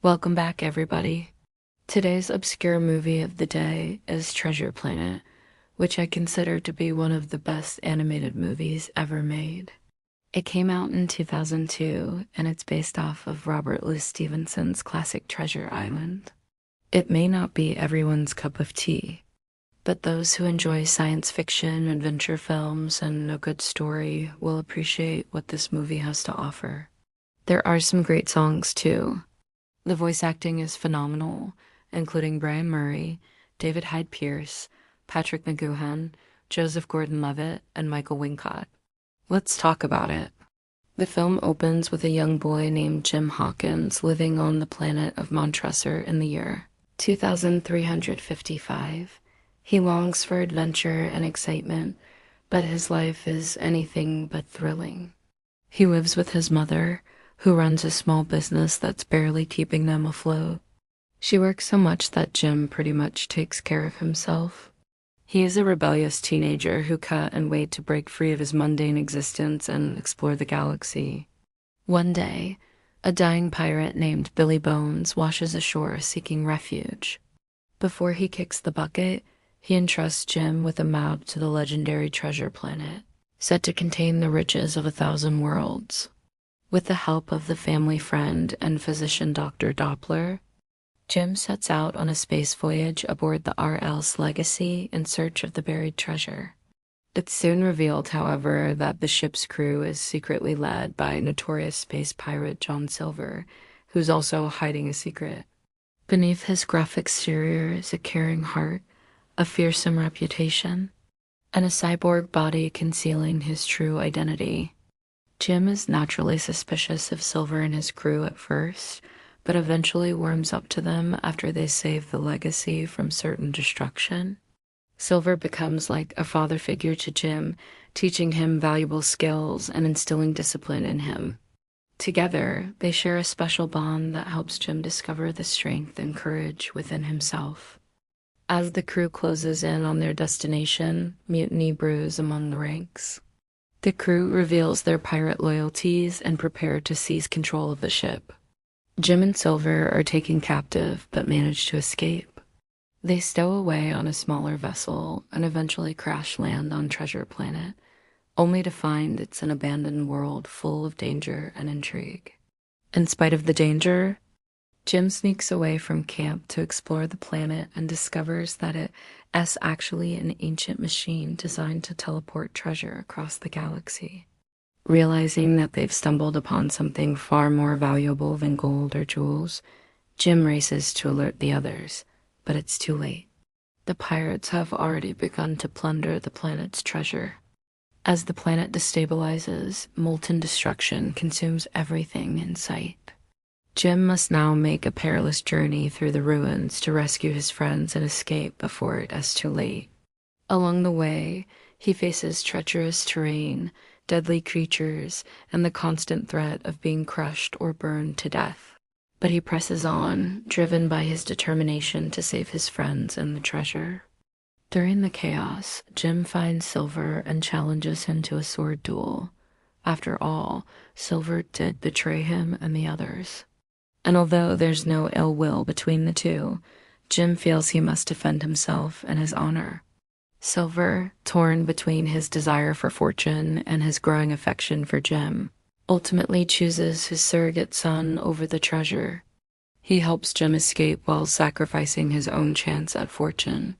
Welcome back, everybody. Today's obscure movie of the day is Treasure Planet, which I consider to be one of the best animated movies ever made. It came out in 2002, and it's based off of Robert Louis Stevenson's classic Treasure Island. It may not be everyone's cup of tea, but those who enjoy science fiction, adventure films, and a good story will appreciate what this movie has to offer. There are some great songs, too. The voice acting is phenomenal, including Brian Murray, David Hyde Pierce, Patrick McGoohan, Joseph Gordon-Levitt, and Michael Wincott. Let's talk about it. The film opens with a young boy named Jim Hawkins living on the planet of Montresor in the year 2355. He longs for adventure and excitement, but his life is anything but thrilling. He lives with his mother, who runs a small business that's barely keeping them afloat. She works so much that Jim pretty much takes care of himself. He is a rebellious teenager who cut and wait to break free of his mundane existence and explore the galaxy. One day, a dying pirate named Billy Bones washes ashore seeking refuge. Before he kicks the bucket, he entrusts Jim with a map to the legendary Treasure Planet, said to contain the riches of 1,000 worlds. With the help of the family friend and physician Dr. Doppler, Jim sets out on a space voyage aboard the RL's Legacy in search of the buried treasure. It's soon revealed, however, that the ship's crew is secretly led by notorious space pirate John Silver, who's also hiding a secret. Beneath his gruff exterior is a caring heart, a fearsome reputation, and a cyborg body concealing his true identity. Jim is naturally suspicious of Silver and his crew at first, but eventually warms up to them after they save the Legacy from certain destruction. Silver becomes like a father figure to Jim, teaching him valuable skills and instilling discipline in him. Together, they share a special bond that helps Jim discover the strength and courage within himself. As the crew closes in on their destination, mutiny brews among the ranks. The crew reveals their pirate loyalties and prepare to seize control of the ship. Jim and Silver are taken captive but manage to escape. They stow away on a smaller vessel and eventually crash land on Treasure Planet, only to find it's an abandoned world full of danger and intrigue. In spite of the danger, Jim sneaks away from camp to explore the planet and discovers that it's actually an ancient machine designed to teleport treasure across the galaxy. Realizing that they've stumbled upon something far more valuable than gold or jewels, Jim races to alert the others, but it's too late. The pirates have already begun to plunder the planet's treasure. As the planet destabilizes, molten destruction consumes everything in sight. Jim must now make a perilous journey through the ruins to rescue his friends and escape before it is too late. Along the way, he faces treacherous terrain, deadly creatures, and the constant threat of being crushed or burned to death. But he presses on, driven by his determination to save his friends and the treasure. During the chaos, Jim finds Silver and challenges him to a sword duel. After all, Silver did betray him and the others. And although there's no ill will between the two, Jim feels he must defend himself and his honor. Silver, torn between his desire for fortune and his growing affection for Jim, ultimately chooses his surrogate son over the treasure. He helps Jim escape while sacrificing his own chance at fortune.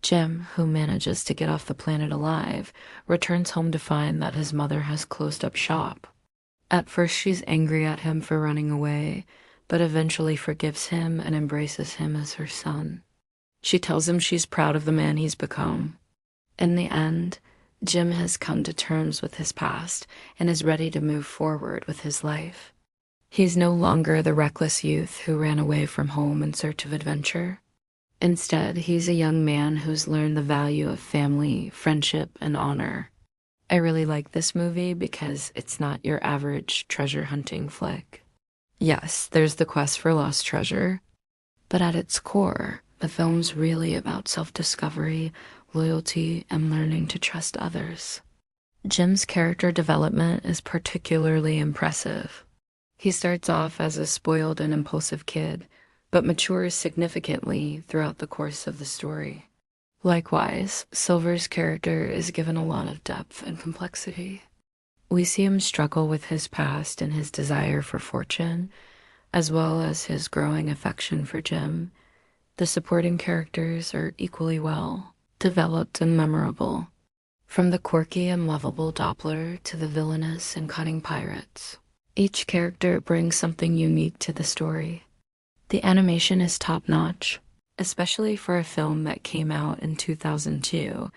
Jim, who manages to get off the planet alive, returns home to find that his mother has closed up shop. At first she's angry at him for running away, but eventually forgives him and embraces him as her son. She tells him she's proud of the man he's become. In the end, Jim has come to terms with his past and is ready to move forward with his life. He's no longer the reckless youth who ran away from home in search of adventure. Instead, he's a young man who's learned the value of family, friendship, and honor. I really like this movie because it's not your average treasure hunting flick. Yes, there's the quest for lost treasure, but at its core, the film's really about self-discovery, loyalty, and learning to trust others. Jim's character development is particularly impressive. He starts off as a spoiled and impulsive kid, but matures significantly throughout the course of the story. Likewise, Silver's character is given a lot of depth and complexity. We see him struggle with his past and his desire for fortune, as well as his growing affection for Jim. The supporting characters are equally well developed and memorable, from the quirky and lovable Doppler to the villainous and cunning pirates. Each character brings something unique to the story. The animation is top-notch, especially for a film that came out in 2002.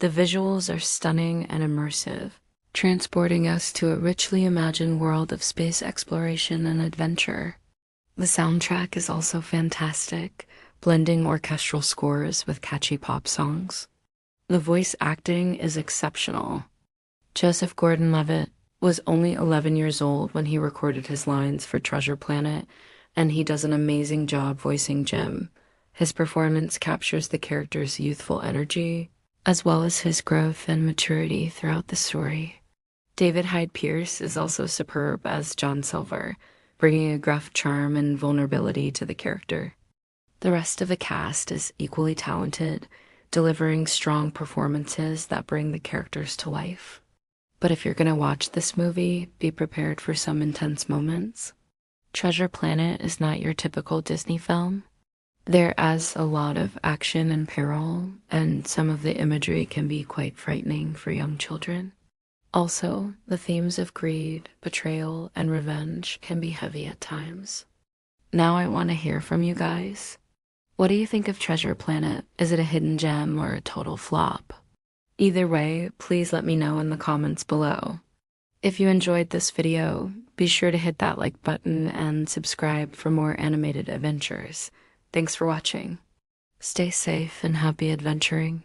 The visuals are stunning and immersive, transporting us to a richly imagined world of space exploration and adventure. The soundtrack is also fantastic, blending orchestral scores with catchy pop songs. The voice acting is exceptional. Joseph Gordon-Levitt was only 11 years old when he recorded his lines for Treasure Planet, and he does an amazing job voicing Jim. His performance captures the character's youthful energy, as well as his growth and maturity throughout the story. David Hyde Pierce is also superb as John Silver, bringing a gruff charm and vulnerability to the character. The rest of the cast is equally talented, delivering strong performances that bring the characters to life. But if you're going to watch this movie, be prepared for some intense moments. Treasure Planet is not your typical Disney film. There is a lot of action and peril, and some of the imagery can be quite frightening for young children. Also, the themes of greed, betrayal, and revenge can be heavy at times. Now I want to hear from you guys. What do you think of Treasure Planet? Is it a hidden gem or a total flop? Either way, please let me know in the comments below. If you enjoyed this video, be sure to hit that like button and subscribe for more animated adventures. Thanks for watching. Stay safe and happy adventuring.